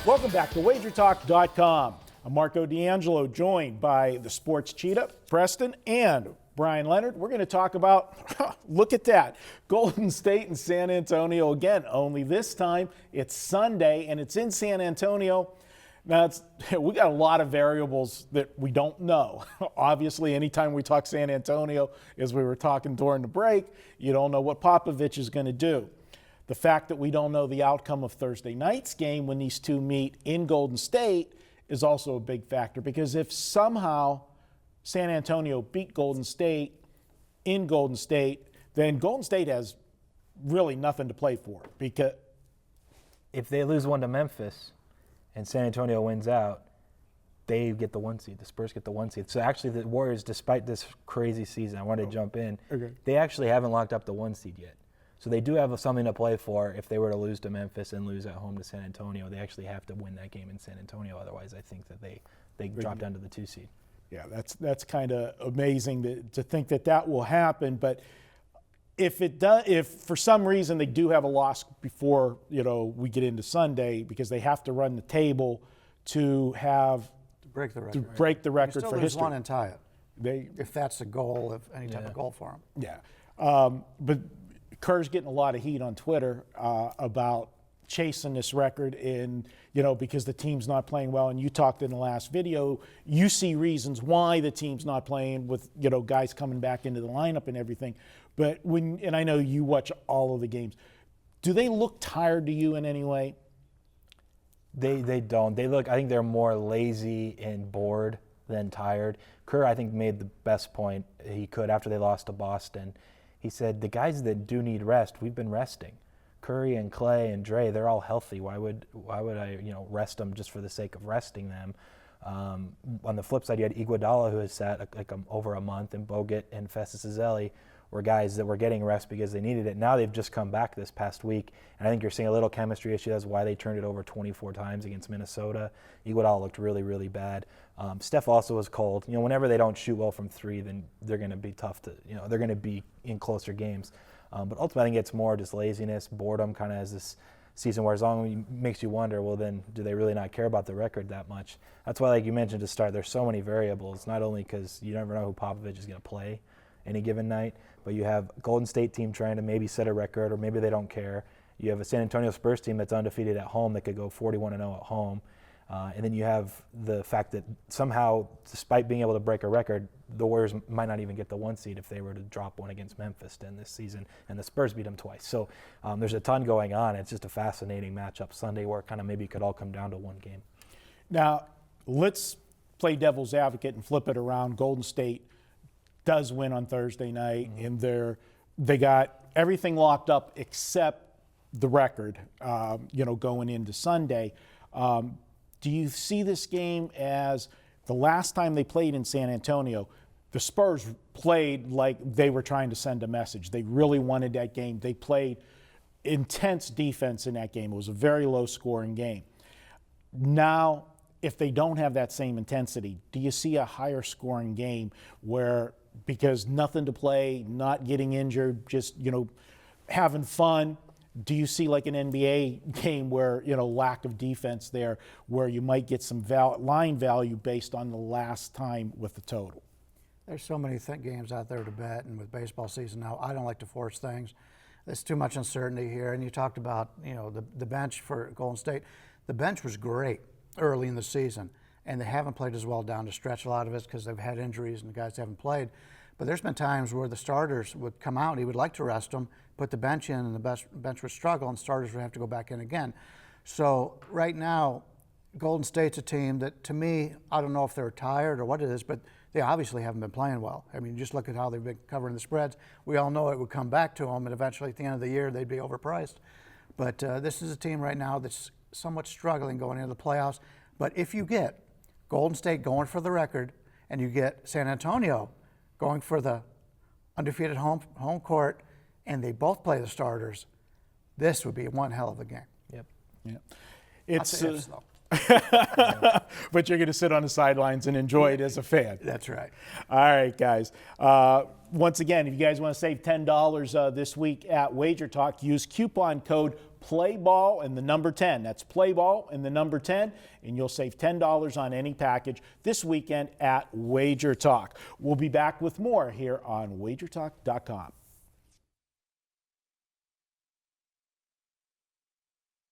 Welcome back to WagerTalk.com. I'm Marco D'Angelo, joined by the Sports Cheetah, Preston, and Bryan Leonard. We're going to talk about, look at that, Golden State and San Antonio again, only this time it's Sunday and it's in San Antonio. Now, we got a lot of variables that we don't know. Obviously, anytime we talk San Antonio, as we were talking during the break, you don't know what Popovich is going to do. The fact that we don't know the outcome of Thursday night's game when these two meet in Golden State is also a big factor, because if somehow San Antonio beat Golden State in Golden State, then Golden State has really nothing to play for. Because if they lose one to Memphis and San Antonio wins out, they get the 1 seed. The Spurs get the 1 seed. So actually the Warriors, despite this crazy season, I wanted to jump in, they actually haven't locked up the 1 seed yet. So they do have something to play for. If they were to lose to Memphis and lose at home to San Antonio, they actually have to win that game in San Antonio. Otherwise, I think that they drop down to the 2 seed. Yeah, that's kind of amazing to think that will happen. But if it does, if for some reason they do have a loss before we get into Sunday, because they have to run the table to break the record. To break the record you still for lose history. One and tie it. If that's the goal, if any type of goal for them. Yeah, but Kerr's getting a lot of heat on Twitter about chasing this record, and because the team's not playing well. And you talked in the last video, you see reasons why the team's not playing with guys coming back into the lineup and everything. But and I know you watch all of the games, do they look tired to you in any way? They don't. They look. I think they're more lazy and bored than tired. Kerr, I think, made the best point he could after they lost to Boston. He said, the guys that do need rest, we've been resting. Curry and Clay and Dre, they're all healthy. Why would I rest them just for the sake of resting them? On the flip side, you had Iguodala, who has sat over a month, and Bogut and FSSW were guys that were getting rest because they needed it. Now they've just come back this past week, and I think you're seeing a little chemistry issue. That's why they turned it over 24 times against Minnesota. Iguodala looked really, really bad. Steph also was cold. Whenever they don't shoot well from three, then they're going to be tough to, they're going to be in closer games. But ultimately, I think it's more just laziness, boredom, kind of as this season wears on. It makes you wonder, well, then do they really not care about the record that much? That's why, like you mentioned to start, there's so many variables, not only because you never know who Popovich is going to play any given night, but you have a Golden State team trying to maybe set a record, or maybe they don't care. You have a San Antonio Spurs team that's undefeated at home that could go 41-0 at home. And then you have the fact that somehow, despite being able to break a record, the Warriors might not even get the 1 seed if they were to drop one against Memphis this season, and the Spurs beat them twice. So there's a ton going on. It's just a fascinating matchup Sunday where kind of maybe it could all come down to one game. Now, let's play devil's advocate and flip it around. Golden State does win on Thursday night, and they got everything locked up except the record, going into Sunday. Do you see this game as the last time they played in San Antonio, the Spurs played like they were trying to send a message. They really wanted that game. They played intense defense in that game. It was a very low-scoring game. Now, if they don't have that same intensity, do you see a higher-scoring game where, because nothing to play, not getting injured, just, having fun, do you see like an NBA game where, lack of defense there, where you might get some line value based on the last time with the total? There's so many games out there to bet, and with baseball season now, I don't like to force things. There's too much uncertainty here. And you talked about, the bench for Golden State. The bench was great early in the season, and they haven't played as well down to stretch a lot of it because they've had injuries and the guys haven't played. But there's been times where the starters would come out, and he would like to rest them, put the bench in, and the bench would struggle, and starters would have to go back in again. So right now, Golden State's a team that, to me, I don't know if they're tired or what it is, but they obviously haven't been playing well. I mean, just look at how they've been covering the spreads. We all know it would come back to them, and eventually at the end of the year, they'd be overpriced. But this is a team right now that's somewhat struggling going into the playoffs. But if you get Golden State going for the record, and you get San Antonio going for the undefeated home court, and they both play the starters, this would be one hell of a game. Yep. Yeah. It's ifs, though. But you're going to sit on the sidelines and enjoy it as a fan. That's right. All right, guys. Once again, if you guys want to save $10 this week at WagerTalk, use coupon code PLAYBALL and the number 10. That's PLAYBALL and the number 10, and you'll save $10 on any package this weekend at WagerTalk. We'll be back with more here on WagerTalk.com.